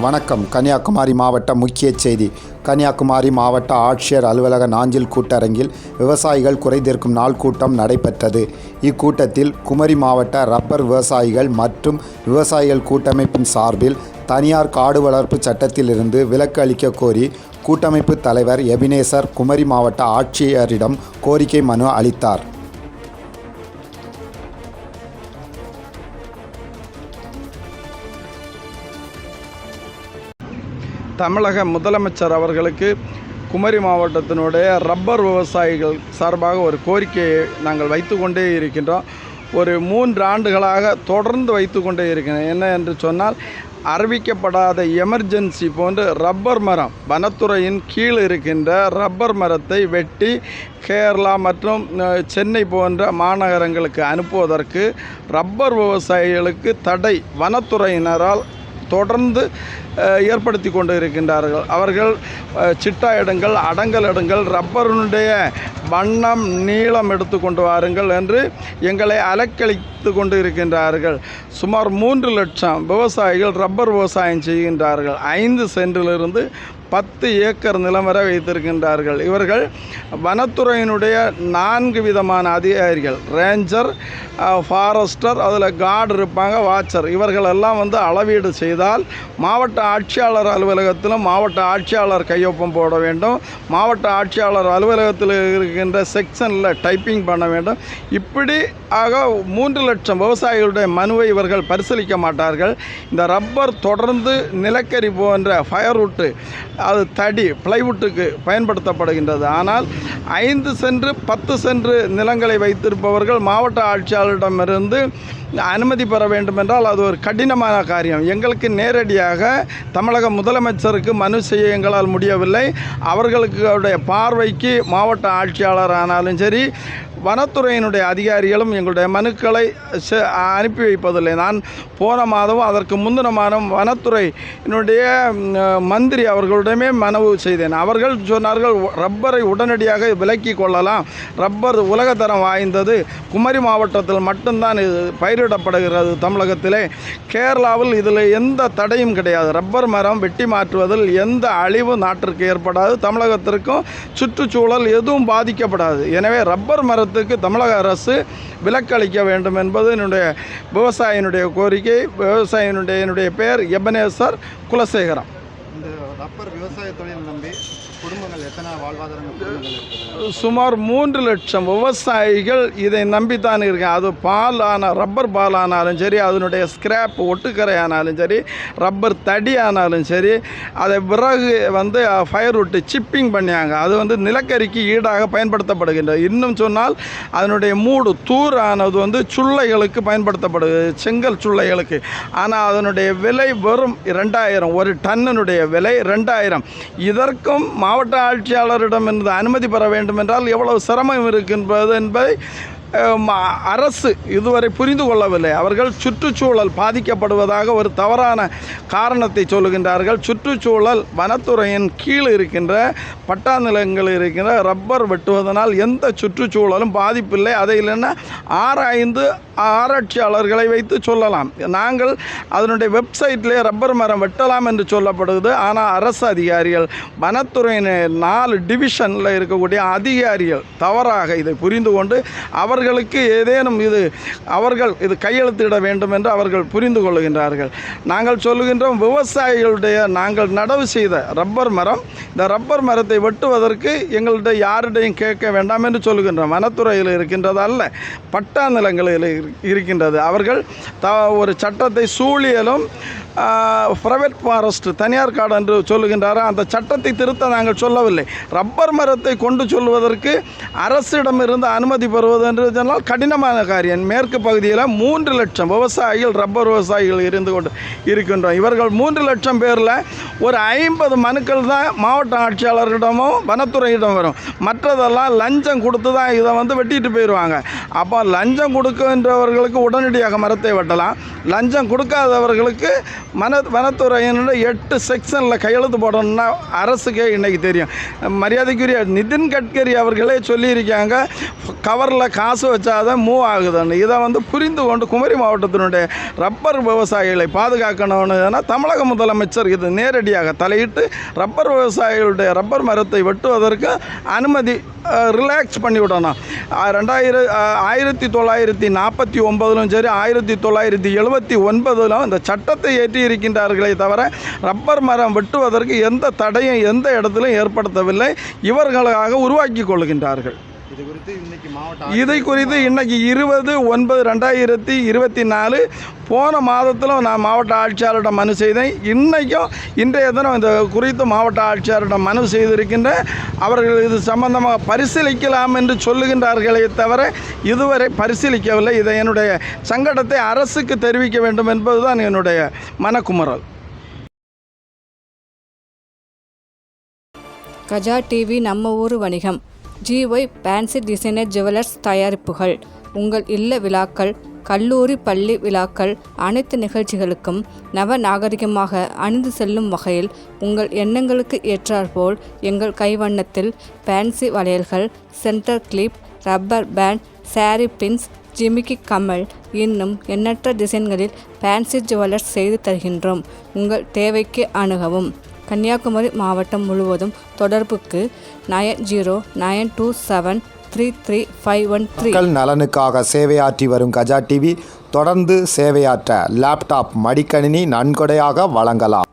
வணக்கம். கன்னியாகுமரி மாவட்ட முக்கிய செய்தி. கன்னியாகுமரி மாவட்ட ஆட்சியர் அலுவலக நாஞ்சில் கூட்டரங்கில் விவசாயிகள் குறைதீர்க்கும் நாள் கூட்டம் நடைபெற்றது. இக்கூட்டத்தில் குமரி மாவட்ட ரப்பர் விவசாயிகள் மற்றும் விவசாயிகள் கூட்டமைப்பின் சார்பில் தனியார் காடு வளர்ப்பு சட்டத்திலிருந்து விலக்கு அளிக்க கோரி கூட்டமைப்பு தலைவர் எபினேசர் குமரி மாவட்ட ஆட்சியரிடம் கோரிக்கை மனு அளித்தார். தமிழக முதலமைச்சர் அவர்களுக்கு குமரி மாவட்டத்தினுடைய ரப்பர் விவசாயிகள் சார்பாக ஒரு கோரிக்கையை நாங்கள் வைத்து கொண்டே இருக்கின்றோம். ஒரு 3 ஆண்டுகளாக தொடர்ந்து வைத்து கொண்டே இருக்கிறோம். என்ன என்று சொன்னால், அறிவிக்கப்படாத எமர்ஜென்சி போன்று ரப்பர் மரம், வனத்துறையின் கீழ் இருக்கின்ற ரப்பர் மரத்தை வெட்டி கேரளா மற்றும் சென்னை போன்ற மாநகரங்களுக்கு அனுப்புவதற்கு ரப்பர் விவசாயிகளுக்கு தடை வனத்துறையினரால் தொடர்ந்து ஏற்படுத்தி கொண்டு இருக்கின்றார்கள். அவர்கள் சிட்டா எடுங்கள், அடங்கல் எடுங்கள், ரப்பருடைய வண்ணம் நீளம் எடுத்து கொண்டு வாருங்கள் என்று எங்களை அலக்களித்து கொண்டு இருக்கின்றார்கள். சுமார் 3 லட்சம் விவசாயிகள் ரப்பர் விவசாயம் செய்கின்றார்கள். 5 சென்டிலிருந்து 10 ஏக்கர் நிலம் வரை வைத்திருக்கின்றார்கள். இவர்கள் வனத்துறையினுடைய 4 விதமான அதிகாரிகள், ரேஞ்சர், ஃபாரஸ்டர், அதில் கார்டு இருப்பாங்க, வாட்சர், இவர்களெல்லாம் அளவீடு செய்தால் மாவட்ட ஆட்சியாளர் அலுவலகத்திலும் மாவட்ட ஆட்சியாளர் கையொப்பம் போட வேண்டும். மாவட்ட ஆட்சியாளர் அலுவலகத்தில் இருக்கின்ற செக்ஷனில் டைப்பிங் பண்ண வேண்டும். இப்படி ஆக 3 லட்சம் விவசாயிகளுடைய மனுவை இவர்கள் பரிசீலிக்க மாட்டார்கள். இந்த ரப்பர் தொடர்ந்து நிலக்கரி போன்ற ஃபயர்வுட்டு, அது தடி, பிளைவுட்டுக்கு பயன்படுத்தப்படுகின்றது. ஆனால் 5 சென்ட் 10 சென்ட் நிலங்களை வைத்திருப்பவர்கள் மாவட்ட ஆட்சியாளரிடமிருந்து அனுமதி பெற வேண்டும் என்றால் அது ஒரு கடினமான காரியம். எங்களுக்கு நேரடியாக தமிழக முதலமைச்சருக்கு மனு செய்ய எங்களால் முடியவில்லை. அவர்களுடைய பார்வைக்கு மாவட்ட ஆட்சியாளர் ஆனாலும் சரி, வனத்துறையினுடைய அதிகாரிகளும் எங்களுடைய மனுக்களை அனுப்பி வைப்பதில்லை. நான் போன மாதமும் அதற்கு முந்தின மாதம் வனத்துறையினுடைய மந்திரி அவர்களிடமே மனு செய்தேன். அவர்கள் சொன்னார்கள், ரப்பரை உடனடியாக விலக்கி கொள்ளலாம், ரப்பர் உலகத்தரம் வாய்ந்தது, குமரி மாவட்டத்தில் மட்டும்தான் இது பயிரிடப்படுகிறது, தமிழகத்திலே கேரளாவில் இதில் எந்த தடையும் கிடையாது, ரப்பர் மரம் வெட்டி மாற்றுவதில் எந்த அழிவு நாட்டிற்கு ஏற்படாது, தமிழகத்திற்கும் சுற்றுச்சூழல் எதுவும் பாதிக்கப்படாது. எனவே ரப்பர் மரத்துக்கு தமிழக அரசு விலக்களிக்க வேண்டும் என்பது என்னுடைய விவசாயினுடைய கோரிக்கை. விவசாயினுடைய பெயர் எபனேசர் குலசேகரம். இந்த ரப்பர் விவசாய தொழில் நம்பி குடும்பங்கள் எத்தனை வாழ்வாதாரங்கள்? சுமார் 3 லட்சம் விவசாயிகள் இதை நம்பித்தான் இருக்கேன். அது ரப்பர் பால் ஆனாலும் சரி, அதனுடைய ஸ்கிராப் ஒட்டுக்கரை ஆனாலும் சரி, ரப்பர் தடி ஆனாலும் சரி, அதை விறகு ஃபயர் விட்டு சிப்பிங் பண்ணியாங்க. அது நிலக்கரிக்கு ஈடாக பயன்படுத்தப்படுகின்றது. இன்னும் சொன்னால் அதனுடைய மூடு தூர் ஆனது சுள்ளைகளுக்கு பயன்படுத்தப்படுகிறது, செங்கல் சுள்ளைகளுக்கு. ஆனால் அதனுடைய விலை வெறும் 2000, ஒரு டன்னுடைய விலை 2000. இதற்கும் மாவட்ட ஆட்சியாளரிடம் அனுமதி பெற வேண்டும் என்றால் எவ்வளவு சிரமம் இருக்கின்றது என்பதை அரசு இதுவரை புரிந்து கொள்ளவில்லை. அவர்கள் சுற்றுச்சூழல் பாதிக்கப்படுவதாக ஒரு தவறான காரணத்தை சொல்லுகின்றார்கள். சுற்றுச்சூழல் வனத்துறையின் கீழ் இருக்கின்ற பட்டா நிலங்கள் இருக்கின்ற ரப்பர் வெட்டுவதனால் எந்த சுற்றுச்சூழலும் பாதிப்பில்லை. அதை இல்லைன்னா ஆராய்ந்து ஆராய்ச்சியாளர்களை வைத்து சொல்லலாம். நாங்கள் அதனுடைய வெப்சைட்லேயே ரப்பர் மரம் வெட்டலாம் என்று சொல்லப்படுது. ஆனால் அரசு அதிகாரிகள், வனத்துறையின் 4 டிவிஷனில் இருக்கக்கூடிய அதிகாரிகள் தவறாக இதை புரிந்து கொண்டு அவர்களுக்கு ஏதேனும் அவர்கள் கையெழுத்திட வேண்டும் என்று அவர்கள் புரிந்து கொள்கின்றார்கள். நாங்கள் சொல்லுகின்றோம், விவசாயிகளுடைய நாங்கள் நடவு செய்த ரப்பர் மரம், இந்த ரப்பர் மரத்தை வெட்டுவதற்கு எங்கள்கிட்ட யாரிடையும் கேட்க வேண்டாம் என்று சொல்லுகின்றோம். வனத்துறையில் இருக்கின்றது அல்ல, பட்டா நிலங்களில் இருக்கின்றது. அவர்கள் ஒரு சட்டத்தை சூழியலும் பிரைவேட் ஃபாரஸ்ட், தனியார் காடு என்று சொல்லுகின்றார். அந்த சட்டத்தை திருத்த நாங்கள் சொல்லவில்லை. ரப்பர் மரத்தை கொண்டு சொல்வதற்கு அரசிடமிருந்து அனுமதி பெறுவது என்று சொன்னால் கடினமான காரியம். மேற்கு பகுதியில் 3 லட்சம் விவசாயிகள், ரப்பர் விவசாயிகள் இருந்து கொண்டு இருக்கின்றோம். இவர்கள் 3 லட்சம் பேரில் ஒரு 50 மனுக்கள் தான் மாவட்ட ஆட்சியாளர்களிடமும் வனத்துறையிடம் வரும். மற்றதெல்லாம் லஞ்சம் கொடுத்து தான் இதை வெட்டிட்டு போயிடுவாங்க. அப்போ லஞ்சம் கொடுக்கின்றவர்களுக்கு உடனடியாக மரத்தை வெட்டலாம், லஞ்சம் கொடுக்காதவர்களுக்கு வனத்துறையினுடைய 8 செக்ஷனில் கையெழுத்து போடணும்னா அரசுக்கே இன்றைக்கி தெரியும். மரியாதைக்குரிய நிதின் கட்கரி அவர்களே சொல்லியிருக்காங்க, கவரில் காசு காசு வச்சாதான் மூவ் ஆகுதுன்னு இதை வந்து புரிந்து கொண்டு குமரி மாவட்டத்தினுடைய ரப்பர் விவசாயிகளை பாதுகாக்கணும்னு தமிழக முதலமைச்சர் இது நேரடியாக தலையிட்டு ரப்பர் விவசாயிகளுடைய ரப்பர் மரத்தை வெட்டுவதற்கு அனுமதி ரிலாக்ஸ் பண்ணி விடணும். 1949 சரி 1979 இந்த சட்டத்தை ஏற்றி இருக்கின்றார்களே தவிர ரப்பர் மரம் வெட்டுவதற்கு எந்த தடையும் எந்த இடத்திலும் ஏற்படுத்தவில்லை. இவர்களாக உருவாக்கி கொள்கின்றார்கள். இதை குறித்து இன்னைக்கு 20/9/2024 போன மாதத்தில் நான் மாவட்ட ஆட்சியாளரிடம் மனு செய்தேன். இன்றைய தினம் இந்த குறித்து மாவட்ட ஆட்சியாளரிடம் மனு செய்திருக்கின்றேன். அவர்கள் இது சம்பந்தமாக பரிசீலிக்கலாம் என்று சொல்லுகின்றார்களே தவிர இதுவரை பரிசீலிக்கவில்லை. இதை என்னுடைய சங்கடத்தை அரசுக்கு தெரிவிக்க வேண்டும் என்பதுதான் என்னுடைய மனக்குமுறல். கஜா டிவி நம்ம ஊர் வணிகம். ஜிஒய் ஃபேன்சி டிசைனர் ஜுவல்லர்ஸ் தயாரிப்புகள். உங்கள் இல்ல விழாக்கள், கல்லூரி பள்ளி விழாக்கள், அனைத்து நிகழ்ச்சிகளுக்கும் நவ நாகரிகமாக அணிந்து செல்லும் வகையில் உங்கள் எண்ணங்களுக்கு ஏற்றாற்போல் எங்கள் கைவண்ணத்தில் ஃபேன்சி வளையல்கள், centre clip, rubber band, sorry pins, ஜிமிக்கி கமல் இன்னும் எண்ணற்ற டிசைன்களில் ஃபேன்சி ஜுவல்லர்ஸ் செய்து தருகின்றோம். உங்கள் தேவைக்கு அணுகவும். கன்னியாகுமரி மாவட்டம் முழுவதும். தொடர்புக்கு 9092733513. மக்கள் நலனுக்காக சேவையாற்றி வரும் கஜா டிவி தொடர்ந்து சேவையாற்ற லேப்டாப், மடிக்கணினி நன்கொடையாக வழங்கலாம்.